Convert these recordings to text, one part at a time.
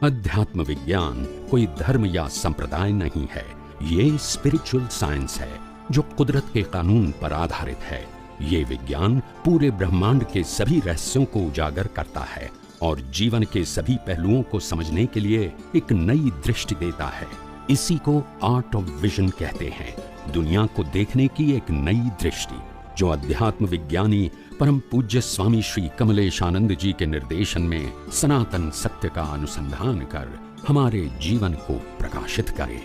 अध्यात्म विज्ञान कोई धर्म या संप्रदाय नहीं है, ये स्पिरिचुअल साइंस है जो कुदरत के कानून पर आधारित है। ये विज्ञान पूरे ब्रह्मांड के सभी रहस्यों को उजागर करता है और जीवन के सभी पहलुओं को समझने के लिए एक नई दृष्टि देता है। इसी को आर्ट ऑफ विजन कहते हैं, दुनिया को देखने की एक नई दृष्टि, जो अध्यात्म विज्ञानी परम पूज्य स्वामी श्री कमलेशानंद जी के निर्देशन में सनातन सत्य का अनुसंधान कर हमारे जीवन को प्रकाशित करे।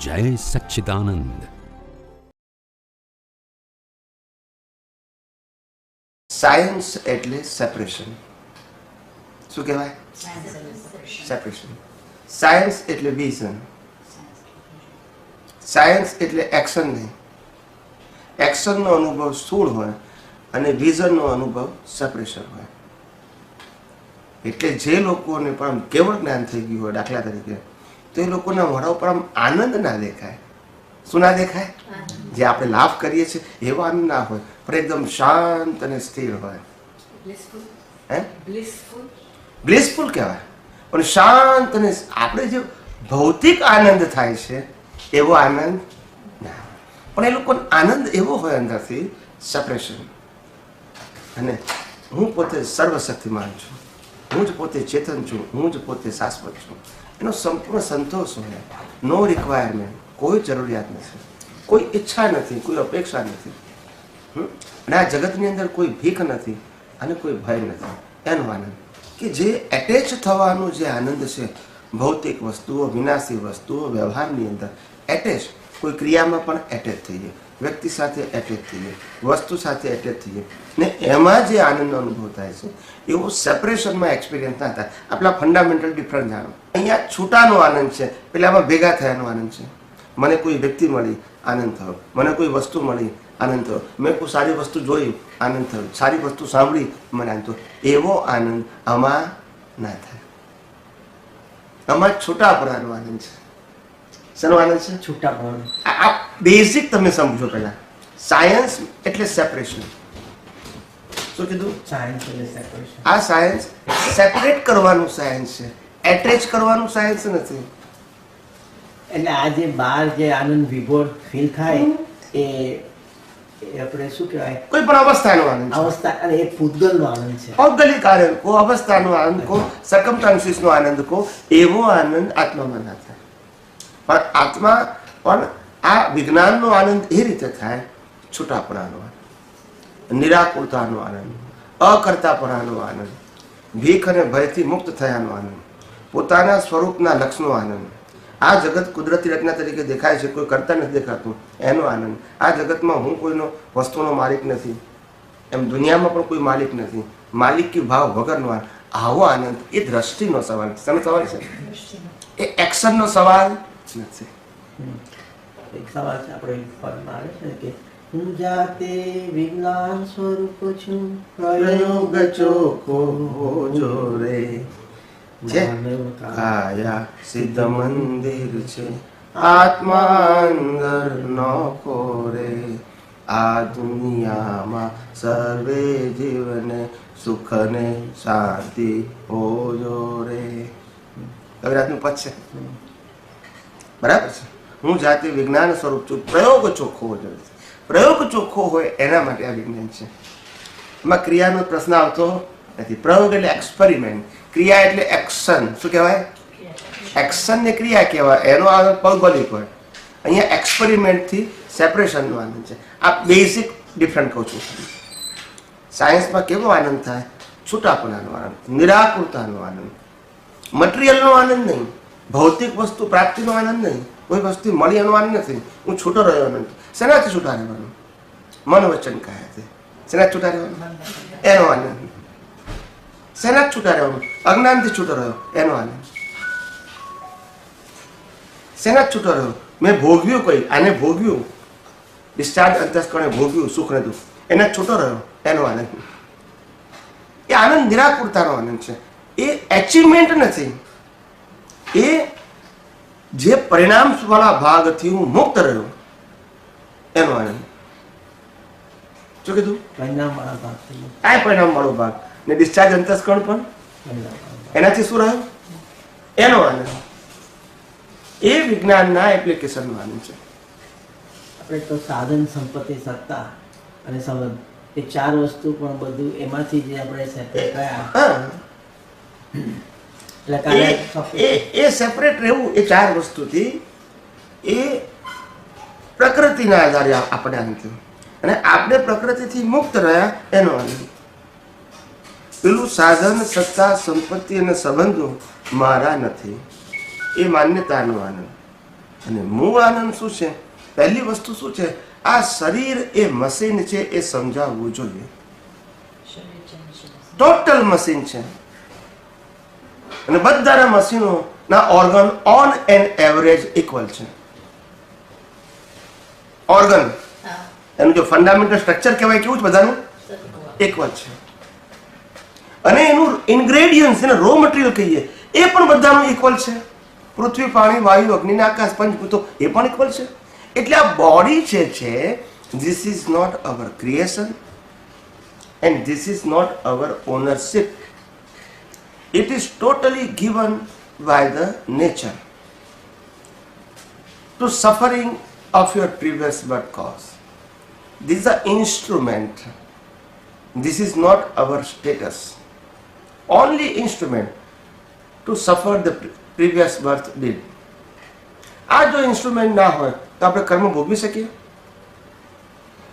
जय सच्चिदानंद। સાયન્સ એટલે સેપરેશન. શું કહેવાય? સેપરેશન. સાયન્સ એટલે વિઝન. સાયન્સ એટલે એક્શન નહીં. એક્શનનો અનુભવ સ્થૂળ હોય અને વિઝનનો અનુભવ સેપરેશન હોય. એટલે જે લોકોને પણ કેવળ જ્ઞાન થઈ ગયું હોય, દાખલા તરીકે, તો એ લોકોના મોઢા ઉપર આમ આનંદ ના દેખાય. શું ના દેખાય? જે આપણે લાભ કરીએ છીએ એવો આનંદ ના હોય, પણ એકદમ શાંત અને સ્થિર હોય. બ્લિસફુલ કહેવાય. પણ શાંત અને આપણે જે ભૌતિક આનંદ થાય છે એવો આનંદ ના. પણ એ લોકો આનંદ એવો હોય અંદરથી, સેપરેશન. અને હું પોતે સર્વશક્તિમાન છું, હું જ પોતે ચેતન છું, હું જ પોતે શાશ્વત છું, એનો સંપૂર્ણ સંતોષ હોય. નો રિક્વાયરમેન્ટ, કોઈ જરૂરિયાત નથી, કોઈ ઈચ્છા નથી, કોઈ અપેક્ષા નથી. અને આ જગતની અંદર કોઈ ભીખ નથી અને કોઈ ભય નથી. એનો આનંદ કે જે એટેચ થવાનો જે આનંદ છે, ભૌતિક વસ્તુઓ, વિનાશી વસ્તુઓ, વ્યવહારની અંદર એટેચ, કોઈ ક્રિયામાં પણ એટેચ થઈ જાય, વ્યક્તિ સાથે એટેચ થઈ જાય, વસ્તુ સાથે એટેચ થઈ જાય, ને એમાં જે આનંદનો અનુભવ થાય છે એવો સેપરેશનમાં એક્સપિરિયન્સ ના થાય. આપણા ફંડામેન્ટલ ડિફરન્સ જાણો. અહીંયા છૂટાનો આનંદ છે, પેલામાં ભેગા થયાનો આનંદ છે. મને કોઈ વ્યક્તિ મળી, આનંદ થયો. મને કોઈ વસ્તુ મળી, આનંદ થયો. મેં કોઈ સારી વસ્તુ જોઈ, આનંદ થયો. સારી વસ્તુ સાંભળી, મને આનંદ થયો. એવો આનંદ આમાં ના થાય. આમાં છૂટાપણાનો આનંદ છે. શેનો આનંદ છે? છૂટાપણાનો. આ બેઝિક તમે સમજો. પહેલા સાયન્સ એટલે સેપરેશન. શું કીધું? સાયન્સ એટલે સેપરેશન. આ સાયન્સ સેપરેટ કરવાનું સાયન્સ છે, એટેચ કરવાનું સાયન્સ નથી. એટલે આ જે બહાર જે આનંદ વિભોર ફીલ થાય એ આપણે શું કહેવાય, કોઈ પણ અવસ્થાનો આનંદ, અવસ્થા, અને એ પૂતગલનો આનંદ છે. ભૌગોલિક આનંદ કો, અવસ્થાનો આનંદ કો, સર્કમસ્ટાન્સીસનો આનંદ કો, એવો આનંદ આત્મામાં ના થાય. પણ આત્મા પણ આ વિજ્ઞાનનો આનંદ એ રીતે થાય, છૂટાપણાનો આનંદ, નિરાકુરતાનો આનંદ, અકર્તાપણાનો આનંદ, ભીખ અને ભયથી મુક્ત થયાનો આનંદ, પોતાના સ્વરૂપના લક્ષનો આનંદ. આ જગત કુદરતી રચના તરીકે દેખાય છે, કોઈ કરતા નથી દેખાતું, એનો આનંદ. આ જગતમાં હું કોઈનો વસ્તુનો માલિક નથી, એમ દુનિયામાં પણ કોઈ માલિક નથી, માલિકી ભાવ વગરનો આનંદ. આવો આનંદ એ દ્રષ્ટિનો સવાલ છે. શેનો સવાલ છે? એ એક્શનનો સવાલ નથી. એક સવાલ છે આપણે પદમાં આવે છે કે હું જાતે વિજ્ઞાન સ્વરૂપ છું, પ્રયોગ ચોખ્ખો જોરે છે, કાયા સિદ્ધ મંદિર છે, આત્મા અંદર નોખો રે, આ દુનિયામાં સર્વે જીવને સુખ ને શાંતિ હોજો રે. કવિરાજનું પદ છે, બરાબર છે. હું જાતે વિજ્ઞાન સ્વરૂપ છું, પ્રયોગ ચોખ્ખો હોવો જોઈએ. પ્રયોગ ચોખ્ખો હોય એના માટે આ વિજ્ઞાન છે. એમાં ક્રિયાનો પ્રશ્ન આવતો નથી. પ્રયોગ એટલે એક્સપેરિમેન્ટ, ક્રિયા એટલે એક્શન. શું કહેવાય? એક્શન ને ક્રિયા કહેવાય. એનો આનંદ ભૌગોલિક હોય. અહીંયા એક્સપેરિમેન્ટથી સેપરેશનનો આનંદ છે. આ બેઝિક ડિફરન્ટ કહું છું. સાયન્સમાં કેવો આનંદ થાય? છૂટાપણાનો આનંદ, નિરાકુરતાનો આનંદ, મટીરિયલનો આનંદ નહીં, ભૌતિક વસ્તુ પ્રાપ્તિનો આનંદ નહીં, કોઈ વસ્તુ મળી એનો આનંદ નથી. હું છૂટો રહ્યો નથી. શેનાથી છૂટા રહેવાનું? મન વચન કહે. શેનાથી છૂટા રહેવાનું? એનો આનંદ. શેનાથી છૂટા રહેવાનું? અજ્ઞાનથી છૂટો રહ્યો, એનો આનંદ. શેનાથી છૂટો રહ્યો? મેં ભોગવ્યું, કોઈ આને ભોગવ્યું, ડિસ્ચાર્જ અંતસ્કરણે ભોગવ્યું સુખ ને દુઃખ, એને છૂટો રહ્યો, એનો આનંદ. એ આનંદ નિરાકુરતાનો આનંદ છે. એ એચિવમેન્ટ નથી, એ જે પરિણામ વાળા ભાગથી હું મુક્ત રહ્યો એનો આનંદ. શું કીધું? પરિણામ વાળા ભાગ. આ પરિણામ વાળો ભાગ ને ડિસ્ચાર્જ અંતસ્કરણ પણ એનાથી શું રહ્યો? એનો આનંદ, એ વિજ્ઞાનના એપ્લિકેશનનો આનંદ છે. આપણે તો સાધન, સંપત્તિ, સત્તા અને સંબંધ એ 4 વસ્તુ પણ બધું એમાંથી જે આપણે સેપરેટ કર્યા. હા, એટલે કાલે એ સેપરેટ રહેવું એ 4 વસ્તુથી એ પ્રકૃતિના આધારે આપણે આનંદ થયો, અને આપણે પ્રકૃતિથી મુક્ત રહ્યા એનો આનંદ. પેલું સાધન, સત્તા, સંપત્તિ અને સંબંધો મારા નથી, એ માન્યતાનો આનંદ. અને મૂળ આનંદ શું છે? પહેલી વસ્તુ શું છે? આ શરીર એ મશીન છે, એ સમજાવવું જોઈએ. ટોટલ મશીન છે, અને બધાના મશીનોના organ on an average equal છે. ઓર્ગન એનું જો ફંડામેન્ટલ સ્ટ્રક્ચર કહેવાય કેવું છે, બધાનું ઇક્વલ છે. અને એનું ઇન્ગ્રેડિયન્ટ્સ, એને રો મટીરિયલ કહીએ, એ પણ બધાનું ઇક્વલ છે. પૃથ્વી, પાણી, વાયુ, અગ્નિ, આકાશ, પંચભૂતો એ પણ ઇક્વલ છે. એટલે આ બોડી છે this is not our creation and this is not our ownership. It is totally given by the nature to suffering of your previous birth cause. This is an instrument. This is not our status. Only instrument to suffer the previous birth did. આ જો instrument ના હોય તો આપણે કર્મ ભોગવી શકીએ?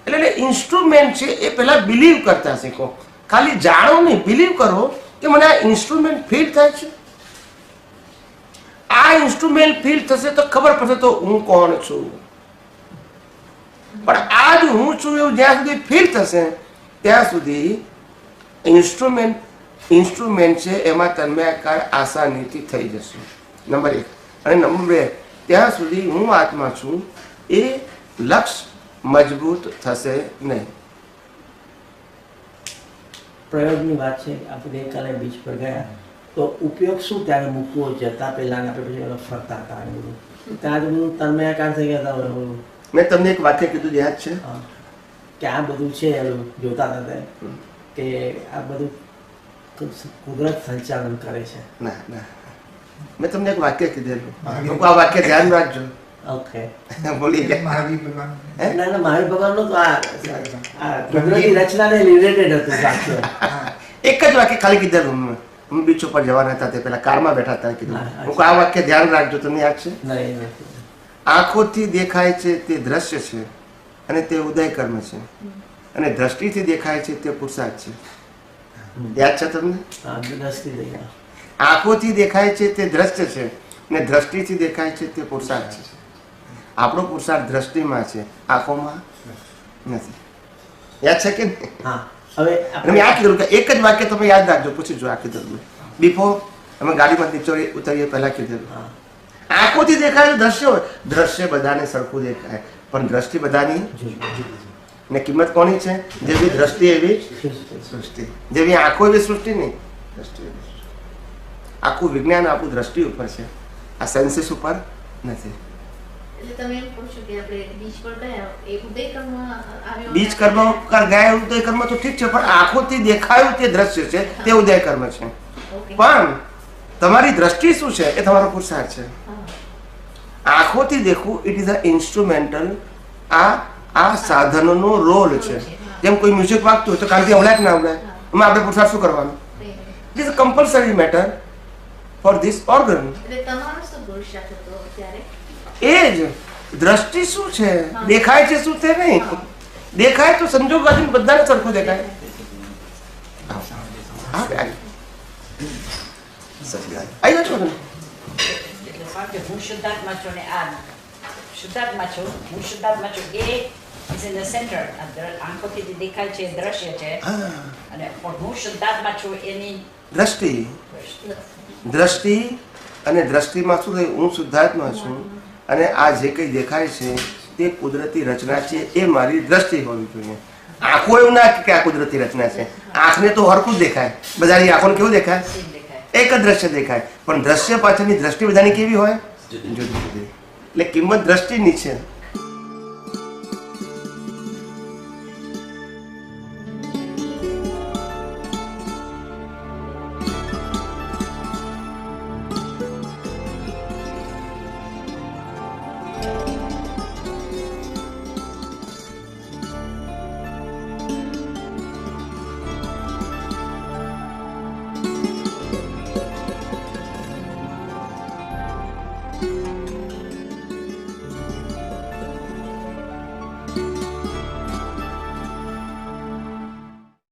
એટલે ઇન્સ્ટ્રુમેન્ટ છે એ પહેલા બિલીવ કરતા શીખો. ખાલી જાણો નહીં, બિલીવ કરો કે મને આ ઇન્સ્ટ્રુમેન્ટ ફીલ થાય છે. આ ઇન્સ્ટ્રુમેન્ટ ફીલ થશે તો ખબર પડશે તો હું કોણ છું. પણ આ જ હું છું એવું જ્યાં સુધી ફીલ થશે ત્યાં સુધી ઇન્સ્ટ્રુમેન્ટ છે એમાં તન્મયાકાર આસાનીથી થઈ જશે. નંબર 1. અને નંબર 2, ત્યાં સુધી હું આત્મા છું એ લક્ષ્ય મજબૂત થશે નહીં. પ્રયોગની વાત છે. આપણે ગઈકાલે બીચ પર ગયા તો ઉપયોગ શું ત્યારે મૂકવો જતા પહેલા આપણે પછી ફરતા હતા ને બધું ત્યાં બધું તન્મયાકાર થઈ ગયા હતા. મેં તમને એક વાક્ય કીધું યાદ છે કે આ બધું છે જોતા હતા કે આ બધું કુદરત સંચાલન કરે છે. ના ના, મેં તમને એક વાક્ય કીધેલું, આ વાક્ય ધ્યાન રાખજો. ઓકે, બોલી ગયા. મહાવીર ભગવાન ના ના, મહાવીર ભગવાનનું તો આ કુદરતી રચનાને રિલેટેડ હતું વાક્ય. એક જ વાક્ય ખાલી કીધેલું. હું બીચ ઉપર જવાના હતા તે પેલા કારમાં બેઠા હતા કીધું હું આ વાક્ય ધ્યાન રાખજો. તમને યાદ છે? નહીં. આંખોથી દેખાય છે તે દ્રશ્ય છે અને તે ઉદય કર્મ છે, અને દ્રષ્ટિથી દેખાય છે તે પુરુષાર્થ છે. યાદ છે તમને? આંખોથી દેખાય છે તે દ્રશ્ય છે અને દ્રષ્ટિથી દેખાય છે તે પુરુષાર્થ છે. આપણો પુરુષાર્થ દ્રષ્ટિમાં છે, આંખોમાં નથી. યાદ છે કે નહીં? હવે મેં આ કીધું કે એક જ વાક્ય તમે યાદ રાખજો, પૂછી જો. આ કીધું બિફોર અમે ગાડીમાં નીચે ઉતરીએ પહેલા કીધેલું. આંખોથી દેખાય દ્રશ્ય હોય, દ્રશ્ય બધાને સરખું દેખાય, પણ દ્રષ્ટિ બધાની ને કિંમત કોની છે? જેવી દ્રષ્ટિ એવી સૃષ્ટિ, જેવી આંખો એવી સૃષ્ટિ નહીં, દ્રષ્ટિ એવી. આખું વિજ્ઞાન આપણું દ્રષ્ટિ ઉપર છે, આ સેન્સીસ ઉપર નથી. બીજ કર્મ ગયા ઉદય કર્મ તો ઠીક છે, પણ આંખોથી દેખાયું તે દ્રશ્ય છે તે ઉદય કર્મ છે. પણ તમારી દ્રષ્ટિ શું છે એ તમારો પુરુષાર્થ છે. આંખોથી દેખવું ઇટ ઇઝ અ ઇન્સ્ટ્રુમેન્ટલ. આ સાધનોનો રોલ છે. જેમ કોઈ મ્યુઝિક વાગતું હોય તો કાનથી અવળાય કે ના અવળાય, એમાં આપણે પુરુષાર્થ શું કરવાનું? It is a compulsory matter for this organ. એ જ દ્રષ્ટિ શું છે, દેખાય છે શું તે નહીં. દેખાય તો સંજોગ બધાને સરખું દેખાય. હું શુદ્ધાત્મા છું ને આ શુદ્ધાત્મા છું, હું શુદ્ધાત્મા છું. એ is in the center. આંખોથી દેખાય છે દ્રશ્ય છે, અને હું શુદ્ધાત્મા છું એની દ્રષ્ટિ અને દ્રષ્ટિમાં શું થયું? હું શુદ્ધાત્મા છું અને આ જે કંઈ દેખાય છે તે કુદરતી રચના છે, એ મારી દ્રષ્ટિ હોવી જોઈએ. આંખો એવું ના કે આ કુદરતી રચના છે. આંખને તો હરખું જ દેખાય, બધાની આંખોને કેવું દેખાય? એક જ દ્રશ્ય દેખાય, પણ દ્રશ્ય પાછળની દ્રષ્ટિ બધાની કેવી હોય? જુદી જુદી. એટલે કિંમત દ્રષ્ટિની છે.